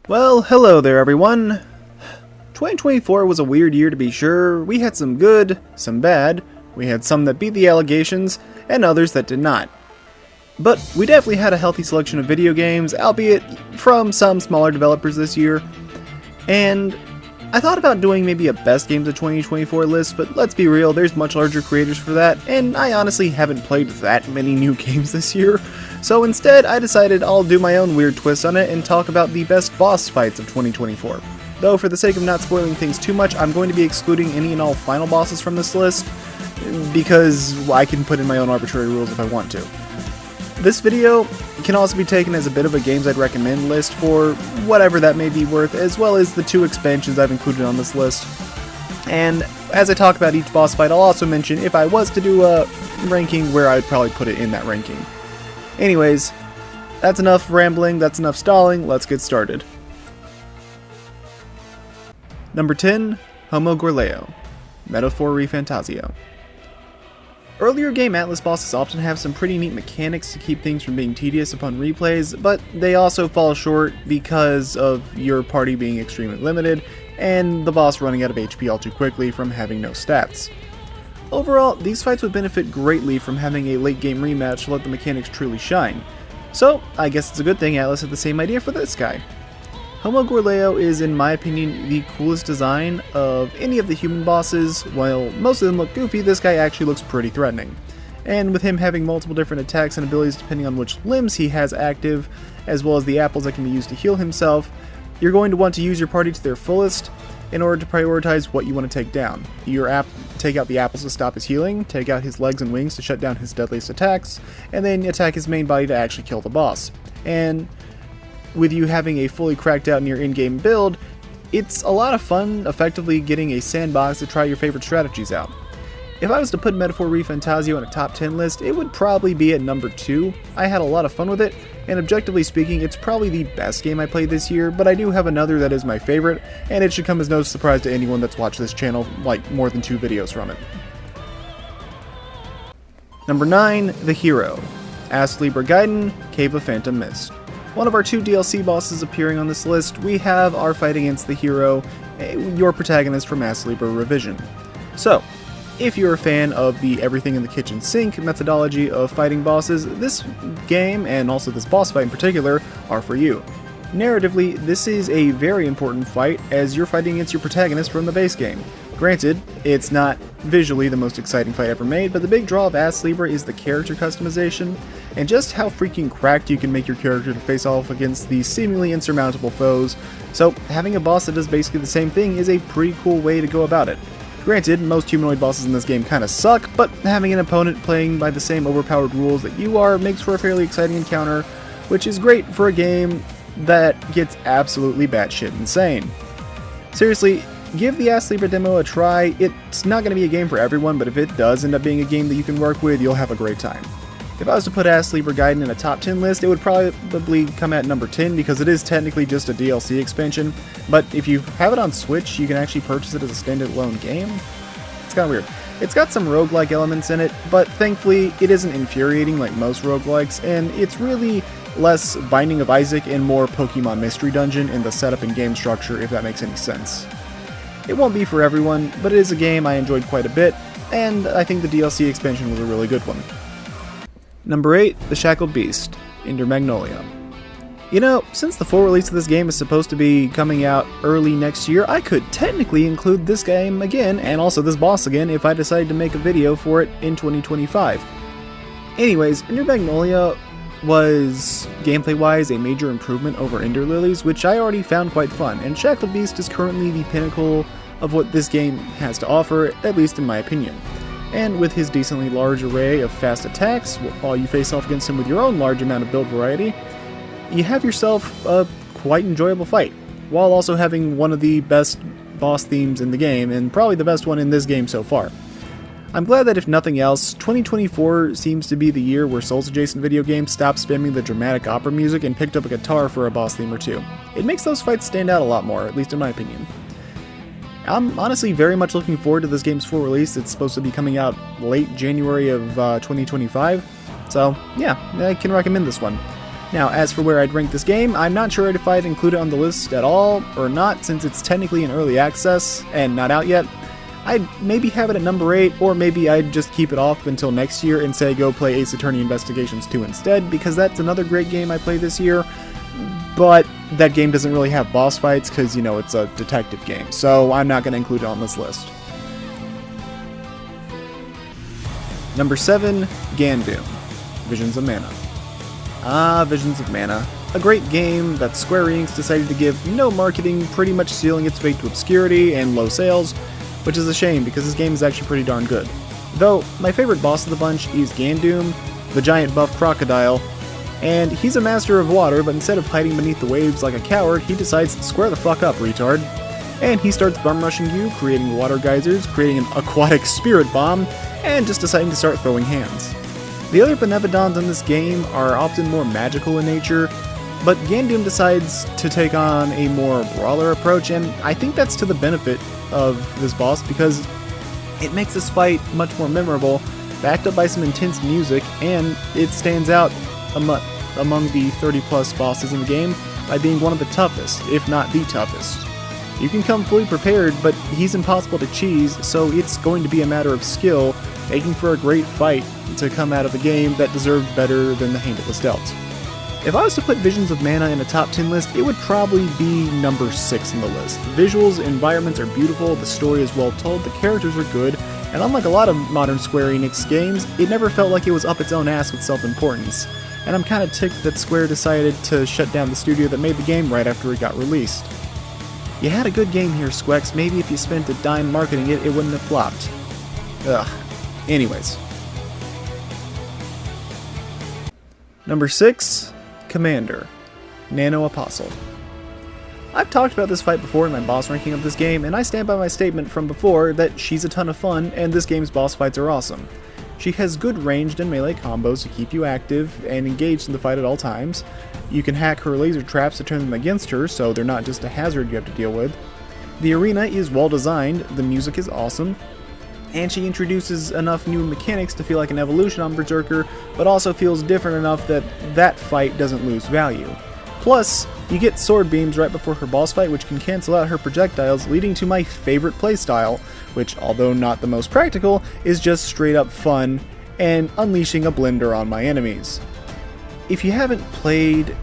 Well, hello there everyone. 2024 was a weird year to be sure. We had some good, some bad, we had some that beat the allegations, and others that did not. But we definitely had a healthy selection of video games, albeit from some smaller developers this year. And I thought about doing maybe a best games of 2024 list, but let's be real, there's much larger creators for that, and I honestly haven't played that many new games this year. So instead, I decided I'll do my own weird twist on it and talk about the best boss fights of 2024. Though for the sake of not spoiling things too much, I'm going to be excluding any and all final bosses from this list, because I can put in my own arbitrary rules if I want to. This video can also be taken as a bit of a games I'd recommend list for whatever that may be worth, as well as the 2 expansions I've included on this list. And as I talk about each boss fight, I'll also mention if I was to do a ranking where I'd probably put it in that ranking. Anyways, that's enough rambling, that's enough stalling, let's get started. Number 10, Homo Gorleo, Metaphor Refantasio. Earlier game Atlas bosses often have some pretty neat mechanics to keep things from being tedious upon replays, but they also fall short because of your party being extremely limited, and the boss running out of HP all too quickly from having no stats. Overall, these fights would benefit greatly from having a late game rematch to let the mechanics truly shine. So, I guess it's a good thing Atlas had the same idea for this guy. Homo Gorleo is, in my opinion, the coolest design of any of the human bosses. While most of them look goofy, this guy actually looks pretty threatening. And with him having multiple different attacks and abilities depending on which limbs he has active, as well as the apples that can be used to heal himself, you're going to want to use your party to their fullest in order to prioritize what you want to take down. Take out the apples to stop his healing, take out his legs and wings to shut down his deadliest attacks, and then attack his main body to actually kill the boss. And with you having a fully cracked out in your in-game build, it's a lot of fun effectively getting a sandbox to try your favorite strategies out. If I was to put Metaphor Refantasio in a top 10 list, it would probably be at number 2. I had a lot of fun with it, and objectively speaking, it's probably the best game I played this year, but I do have another that is my favorite, and it should come as no surprise to anyone that's watched this channel, like more than 2 videos from it. Number 9, The Hero, Ass Libra Gaiden, Cave of Phantom Mist. One of our 2 DLC bosses appearing on this list, we have our fight against the hero, your protagonist from Ass Libra Revision. So, if you're a fan of the everything in the kitchen sink methodology of fighting bosses, this game, and also this boss fight in particular, are for you. Narratively, this is a very important fight as you're fighting against your protagonist from the base game. Granted, it's not visually the most exciting fight ever made, but the big draw of Ass Libra is the character customization, and just how freaking cracked you can make your character to face off against these seemingly insurmountable foes, so having a boss that does basically the same thing is a pretty cool way to go about it. Granted, most humanoid bosses in this game kinda suck, but having an opponent playing by the same overpowered rules that you are makes for a fairly exciting encounter, which is great for a game that gets absolutely batshit insane. Seriously, give the Ass Libra demo a try. It's not going to be a game for everyone, but if it does end up being a game that you can work with, you'll have a great time. If I was to put Ass Libra Gaiden in a top 10 list, it would probably come at number 10 because it is technically just a DLC expansion, but if you have it on Switch, you can actually purchase it as a standalone game. It's kind of weird. It's got some roguelike elements in it, but thankfully it isn't infuriating like most roguelikes, and it's really less Binding of Isaac and more Pokemon Mystery Dungeon in the setup and game structure, if that makes any sense. It won't be for everyone, but it is a game I enjoyed quite a bit, and I think the DLC expansion was a really good one. Number 8, The Shackled Beast, Ender Magnolia. You know, since the full release of this game is supposed to be coming out early next year, I could technically include this game again, and also this boss again, if I decided to make a video for it in 2025. Anyways, Ender Magnolia was, gameplay-wise, a major improvement over Ender Lilies, which I already found quite fun, and Shackled Beast is currently the pinnacle of what this game has to offer, at least in my opinion. And with his decently large array of fast attacks, while you face off against him with your own large amount of build variety, you have yourself a quite enjoyable fight, while also having one of the best boss themes in the game, and probably the best one in this game so far. I'm glad that if nothing else, 2024 seems to be the year where Souls-adjacent video games stopped spamming the dramatic opera music and picked up a guitar for a boss theme or two. It makes those fights stand out a lot more, at least in my opinion. I'm honestly very much looking forward to this game's full release. It's supposed to be coming out late January of 2025, so yeah, I can recommend this one. Now, as for where I'd rank this game, I'm not sure if I'd include it on the list at all or not, since it's technically in early access and not out yet. I'd maybe have it at number 8, or maybe I'd just keep it off until next year and say go play Ace Attorney Investigations 2 instead, because that's another great game I played this year, but that game doesn't really have boss fights because, you know, it's a detective game, so I'm not going to include it on this list. Number 7, Gandoom, Visions of Mana. Visions of Mana. A great game that Square Enix decided to give no marketing, pretty much sealing its fate to obscurity and low sales, which is a shame because this game is actually pretty darn good. Though, my favorite boss of the bunch is Gandoom, the giant buff crocodile, and he's a master of water, but instead of hiding beneath the waves like a coward, he decides, square the fuck up, retard. And he starts bum rushing you, creating water geysers, creating an aquatic spirit bomb, and just deciding to start throwing hands. The other Benevodons in this game are often more magical in nature, but Gandoom decides to take on a more brawler approach, and I think that's to the benefit of this boss because it makes this fight much more memorable, backed up by some intense music, and it stands out among the 30 plus bosses in the game by being one of the toughest, if not the toughest. You can come fully prepared, but he's impossible to cheese, so it's going to be a matter of skill, making for a great fight to come out of the game that deserved better than the hand it was dealt. If I was to put Visions of Mana in a top 10 list, it would probably be number 6 in the list. Visuals, environments are beautiful, the story is well told, the characters are good, and unlike a lot of modern Square Enix games, it never felt like it was up its own ass with self-importance. And I'm kinda ticked that Square decided to shut down the studio that made the game right after it got released. You had a good game here, Squex. Maybe if you spent a dime marketing it, it wouldn't have flopped. Ugh. Anyways. Number 6, Commander, Nano Apostle. I've talked about this fight before in my boss ranking of this game, and I stand by my statement from before that she's a ton of fun, and this game's boss fights are awesome. She has good ranged and melee combos to keep you active and engaged in the fight at all times. You can hack her laser traps to turn them against her, so they're not just a hazard you have to deal with. The arena is well designed, the music is awesome, and she introduces enough new mechanics to feel like an evolution on Berserker, but also feels different enough that that fight doesn't lose value. Plus, you get sword beams right before her boss fight, which can cancel out her projectiles, leading to my favorite playstyle, which, although not the most practical, is just straight up fun and unleashing a blender on my enemies. If you haven't played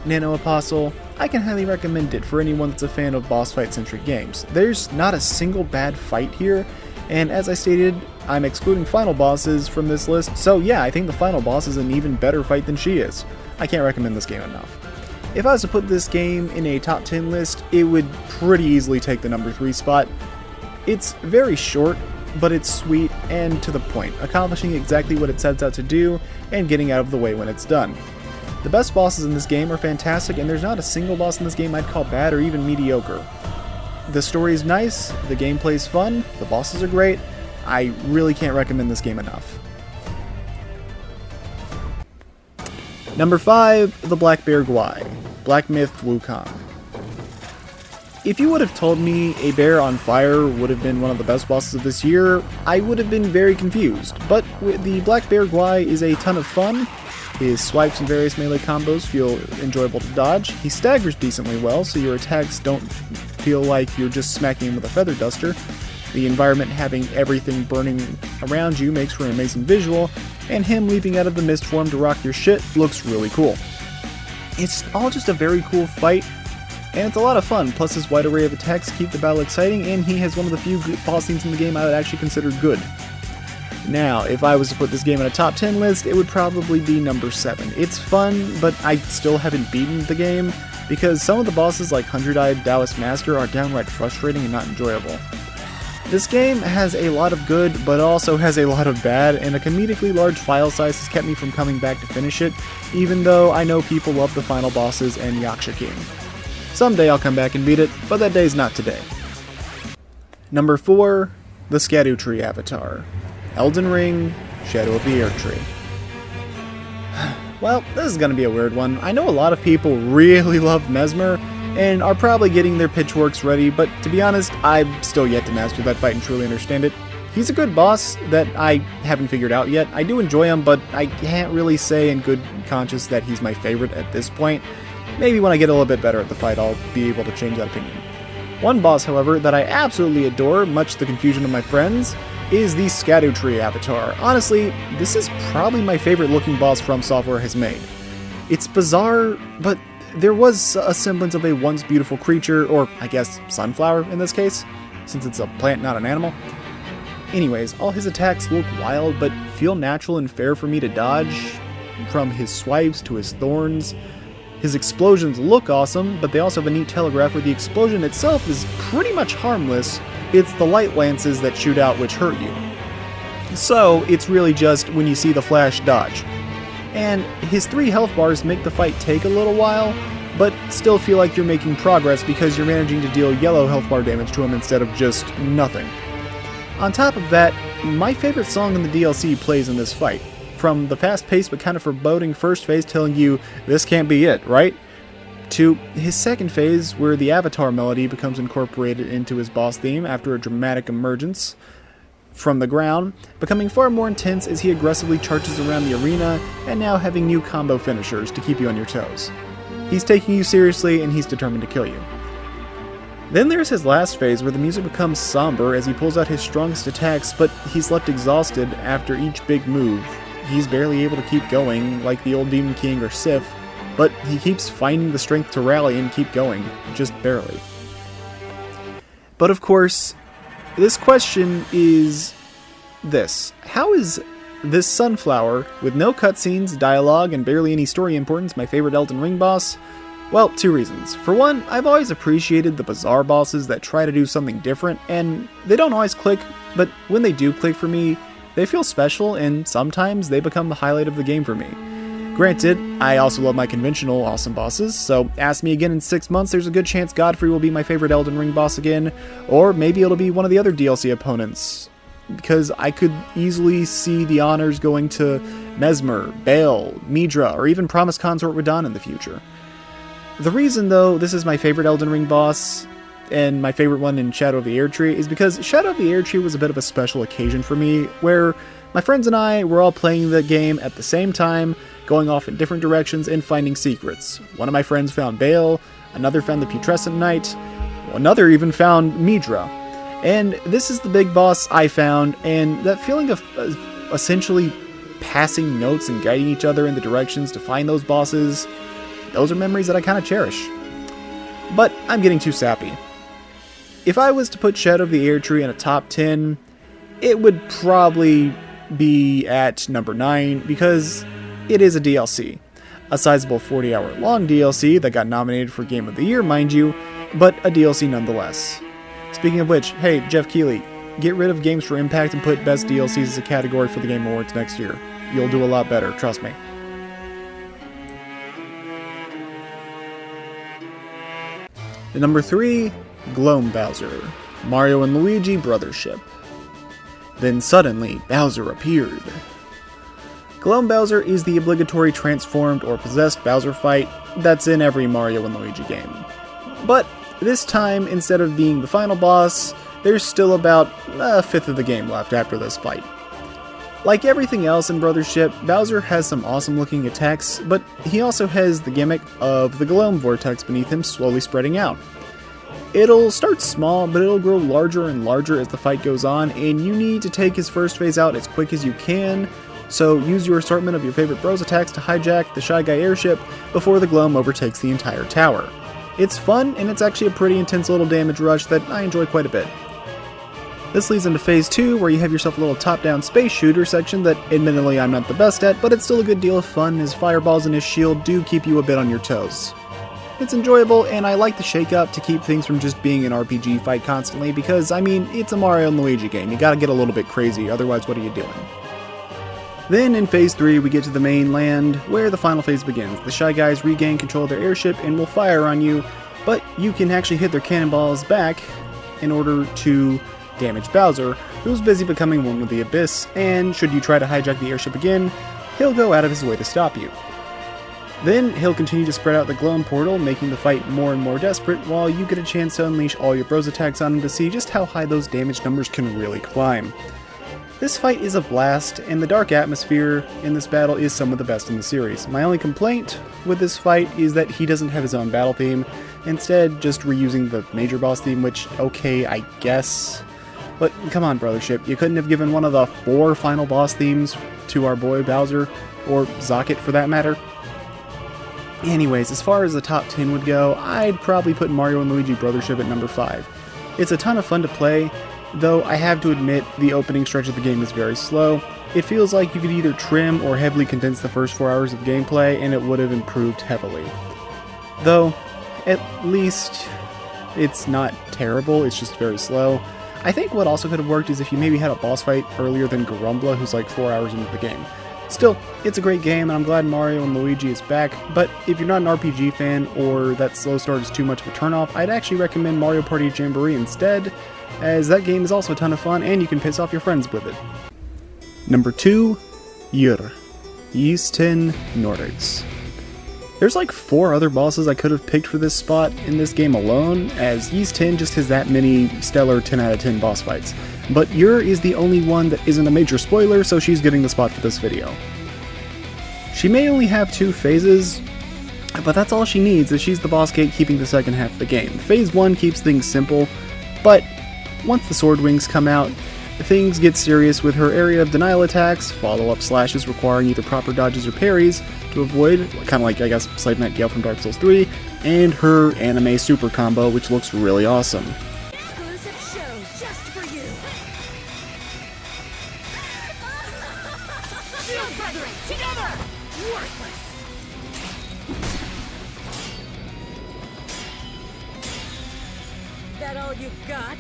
Nano Apostle, I can highly recommend it for anyone that's a fan of boss fight centric games. There's not a single bad fight here, and as I stated, I'm excluding final bosses from this list, so yeah, I think the final boss is an even better fight than she is. I can't recommend this game enough. If I was to put this game in a top 10 list, it would pretty easily take the number 3 spot. It's very short, but it's sweet and to the point, accomplishing exactly what it sets out to do and getting out of the way when it's done. The best bosses in this game are fantastic, and there's not a single boss in this game I'd call bad or even mediocre. The story is nice, the gameplay is fun, the bosses are great. I really can't recommend this game enough. Number 5, the Black Bear Gwai, Black Myth Wukong. If you would have told me a bear on fire would have been one of the best bosses of this year, I would have been very confused, but the Black Bear Gwai is a ton of fun. His swipes and various melee combos feel enjoyable to dodge. He staggers decently well, so your attacks don't feel like you're just smacking him with a feather duster. The environment having everything burning around you makes for an amazing visual, and him leaping out of the mist form to rock your shit looks really cool. It's all just a very cool fight, and it's a lot of fun, plus his wide array of attacks keep the battle exciting, and he has one of the few boss scenes in the game I would actually consider good. Now, if I was to put this game in a top 10 list, it would probably be number 7. It's fun, but I still haven't beaten the game, because some of the bosses like 100-Eyed Taoist Master are downright frustrating and not enjoyable. This game has a lot of good, but also has a lot of bad, and a comedically large file size has kept me from coming back to finish it, even though I know people love the final bosses and Yaksha King. Someday I'll come back and beat it, but that day's not today. Number 4, the Skadu Tree Avatar, Elden Ring, Shadow of the Erdtree. Well, this is gonna be a weird one. I know a lot of people really love Mesmer, and are probably getting their pitchforks ready, but to be honest, I've still yet to master that fight and truly understand it. He's a good boss that I haven't figured out yet. I do enjoy him, but I can't really say in good conscience that he's my favorite at this point. Maybe when I get a little bit better at the fight, I'll be able to change that opinion. One boss, however, that I absolutely adore, much to the confusion of my friends, is the Scadutree avatar. Honestly, this is probably my favorite looking boss From Software has made. It's bizarre, but there was a semblance of a once beautiful creature, or I guess sunflower in this case, since it's a plant, not an animal. Anyways, all his attacks look wild, but feel natural and fair for me to dodge, from his swipes to his thorns. His explosions look awesome, but they also have a neat telegraph where the explosion itself is pretty much harmless. It's the light lances that shoot out which hurt you. So, it's really just when you see the flash, dodge. And his 3 health bars make the fight take a little while, but still feel like you're making progress because you're managing to deal yellow health bar damage to him instead of just nothing. On top of that, my favorite song in the DLC plays in this fight. From the fast-paced but kind of foreboding first phase telling you, this can't be it, right? To his second phase, where the Avatar melody becomes incorporated into his boss theme after a dramatic emergence from the ground, becoming far more intense as he aggressively charges around the arena, and now having new combo finishers to keep you on your toes. He's taking you seriously, and he's determined to kill you. Then there's his last phase, where the music becomes somber as he pulls out his strongest attacks, but he's left exhausted after each big move. He's barely able to keep going, like the old Demon King or Sif, but he keeps finding the strength to rally and keep going, just barely. But of course, this question is this. How is this Sunflower, with no cutscenes, dialogue, and barely any story importance, my favorite Elden Ring boss? Well, 2 reasons. For one, I've always appreciated the bizarre bosses that try to do something different, and they don't always click, but when they do click for me, they feel special, and sometimes they become the highlight of the game for me. Granted, I also love my conventional awesome bosses, so ask me again in 6 months, there's a good chance Godfrey will be my favorite Elden Ring boss again, or maybe it'll be one of the other DLC opponents, because I could easily see the honors going to Mesmer, Baal, Midra, or even Promised Consort Radahn in the future. The reason, though, this is my favorite Elden Ring boss, and my favorite one in Shadow of the Erdtree, is because Shadow of the Erdtree was a bit of a special occasion for me, where my friends and I were all playing the game at the same time, going off in different directions and finding secrets. One of my friends found Baal, another found the Putrescent Knight, another even found Midra. And this is the big boss I found, and that feeling of essentially passing notes and guiding each other in the directions to find those bosses, those are memories that I kind of cherish. But I'm getting too sappy. If I was to put Shadow of the Erdtree in a top 10, it would probably be at number 9 because it is a DLC. A sizable 40-hour long DLC that got nominated for Game of the Year, mind you, but a DLC nonetheless. Speaking of which, hey, Jeff Keighley, get rid of Games for Impact and put Best DLCs as a category for the Game Awards next year. You'll do a lot better, trust me. At number 3, Gloam Bowser, Mario and Luigi Brothership. Then suddenly, Bowser appeared. Gloam Bowser is the obligatory transformed or possessed Bowser fight that's in every Mario and Luigi game. But this time, instead of being the final boss, there's still about a fifth of the game left after this fight. Like everything else in Brothership, Bowser has some awesome looking attacks, but he also has the gimmick of the Gloam Vortex beneath him slowly spreading out. It'll start small, but it'll grow larger and larger as the fight goes on, and you need to take his first phase out as quick as you can, so use your assortment of your favorite bros attacks to hijack the Shy Guy airship before the Gloam overtakes the entire tower. It's fun, and it's actually a pretty intense little damage rush that I enjoy quite a bit. This leads into Phase 2, where you have yourself a little top-down space shooter section that admittedly I'm not the best at, but it's still a good deal of fun as fireballs and his shield do keep you a bit on your toes. It's enjoyable, and I like the shake-up to keep things from just being an RPG fight constantly, because, I mean, it's a Mario and Luigi game, you gotta get a little bit crazy, otherwise what are you doing? Then, in Phase 3, we get to the mainland, where the final phase begins. The Shy Guys regain control of their airship and will fire on you, but you can actually hit their cannonballs back in order to damage Bowser, who's busy becoming one with the Abyss, and should you try to hijack the airship again, he'll go out of his way to stop you. Then, he'll continue to spread out the Gloam portal, making the fight more and more desperate, while you get a chance to unleash all your bros attacks on him to see just how high those damage numbers can really climb. This fight is a blast, and the dark atmosphere in this battle is some of the best in the series. My only complaint with this fight is that he doesn't have his own battle theme, instead just reusing the major boss theme, which, okay, I guess. But come on, Brothership, you couldn't have given one of the 4 final boss themes to our boy Bowser, or Zocket for that matter? Anyways, as far as the top 10 would go, I'd probably put Mario & Luigi Brothership at number 5. It's a ton of fun to play, though I have to admit the opening stretch of the game is very slow. It feels like you could either trim or heavily condense the first 4 hours of gameplay and it would have improved heavily. Though, at least it's not terrible, it's just very slow. I think what also could have worked is if you maybe had a boss fight earlier than Garumbla, who's like 4 hours into the game. Still, it's a great game and I'm glad Mario & Luigi is back, but if you're not an RPG fan or that slow start is too much of a turnoff, I'd actually recommend Mario Party Jamboree instead, as that game is also a ton of fun and you can piss off your friends with it. Number 2, Yr, Ys 10 Nordics. There's like 4 other bosses I could have picked for this spot in this game alone, as Ys 10 just has that many stellar 10 out of 10 boss fights. But Yr is the only one that isn't a major spoiler, so she's getting the spot for this video. She may only have 2 phases, but that's all she needs, as she's the boss gatekeeping the second half of the game. Phase 1 keeps things simple, but once the sword wings come out, things get serious with her area of denial attacks, follow-up slashes requiring either proper dodges or parries to avoid, kind of like, I guess, Slave Knight Gale from Dark Souls 3, and her anime super combo, which looks really awesome. Exclusive show just for you. Shield brethren, together! Worthless. That all you got?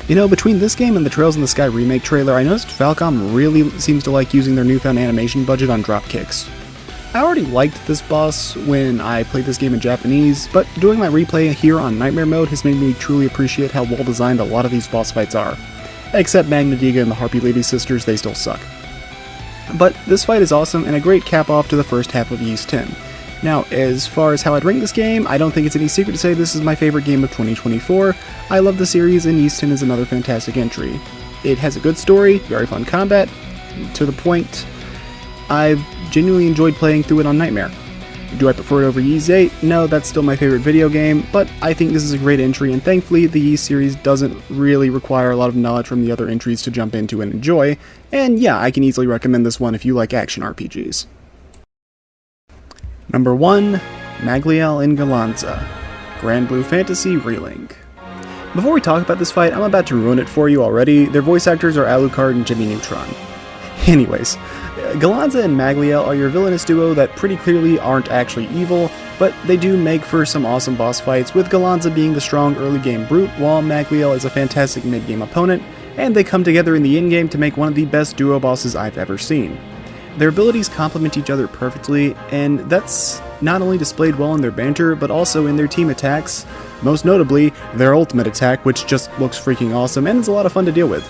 You know, between this game and the Trails in the Sky remake trailer, I noticed Falcom really seems to like using their newfound animation budget on dropkicks. I already liked this boss when I played this game in Japanese, but doing my replay here on Nightmare mode has made me truly appreciate how well designed a lot of these boss fights are. Except Magnadiga and the Harpy Lady Sisters, they still suck. But this fight is awesome and a great cap off to the first half of Ys 10. Now, as far as how I'd rank this game, I don't think it's any secret to say this is my favorite game of 2024. I love the series and Ys 10 is another fantastic entry. It has a good story, very fun combat, to the point. I've genuinely enjoyed playing through it on Nightmare. Do I prefer it over Ys 8? No, that's still my favorite video game, but I think this is a great entry, and thankfully the Ys series doesn't really require a lot of knowledge from the other entries to jump into and enjoy, and yeah, I can easily recommend this one if you like action RPGs. Number 1, Magliel in Galanza, Grand Blue Fantasy Relink. Before we talk about this fight, I'm about to ruin it for you already. Their voice actors are Alucard and Jimmy Neutron. Anyways, Galanza and Magliel are your villainous duo that pretty clearly aren't actually evil, but they do make for some awesome boss fights, with Galanza being the strong early game brute, while Magliel is a fantastic mid-game opponent, and they come together in the in-game to make one of the best duo bosses I've ever seen. Their abilities complement each other perfectly, and that's not only displayed well in their banter, but also in their team attacks, most notably their ultimate attack, which just looks freaking awesome and is a lot of fun to deal with.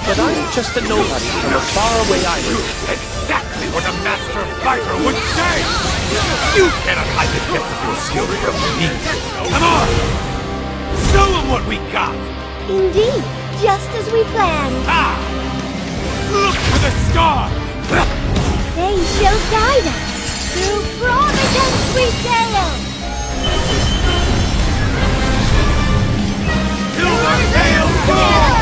But I'm just a nobody from a faraway island. Exactly what a master fighter would say! You cannot hide the depth of your skill from me! Come on! Show them what we got! Indeed, just as we planned. Ah! Look to the star! They shall guide us through providence we sail. Silver Tail Star!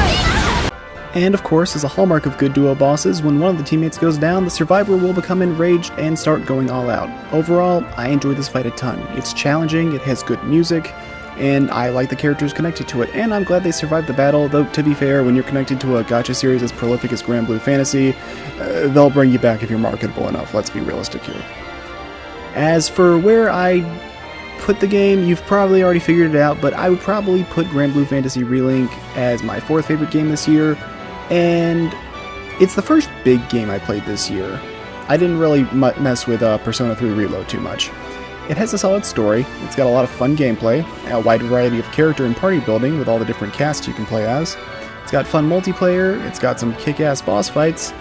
And of course, as a hallmark of good duo bosses, when one of the teammates goes down, the survivor will become enraged and start going all out. Overall, I enjoy this fight a ton. It's challenging, it has good music, and I like the characters connected to it, and I'm glad they survived the battle, though to be fair, when you're connected to a gacha series as prolific as Grand Blue Fantasy, they'll bring you back if you're marketable enough, let's be realistic here. As for where I put the game, you've probably already figured it out, but I would probably put Grand Blue Fantasy Relink as my 4th favorite game this year, and it's the first big game I played this year. I didn't really mess with Persona 3 Reload too much. It has a solid story, it's got a lot of fun gameplay, a wide variety of character and party building with all the different casts you can play as, it's got fun multiplayer, it's got some kick-ass boss fights,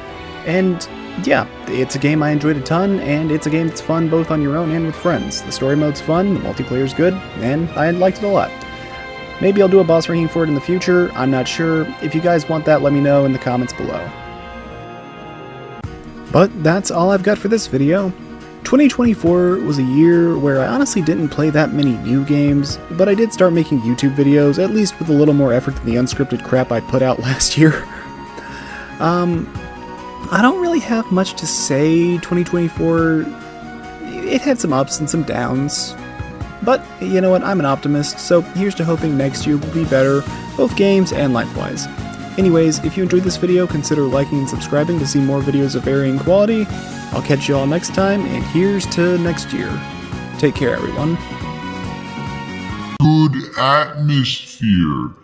And yeah, it's a game I enjoyed a ton, and it's a game that's fun both on your own and with friends. The story mode's fun, the multiplayer's good, and I liked it a lot. Maybe I'll do a boss ranking for it in the future, I'm not sure. If you guys want that, let me know in the comments below. But that's all I've got for this video. 2024 was a year where I honestly didn't play that many new games, but I did start making YouTube videos, at least with a little more effort than the unscripted crap I put out last year. I don't really have much to say. 2024, it had some ups and some downs. But, you know what, I'm an optimist, so here's to hoping next year will be better, both games and life-wise. Anyways, if you enjoyed this video, consider liking and subscribing to see more videos of varying quality. I'll catch you all next time, and here's to next year. Take care, everyone. Good atmosphere.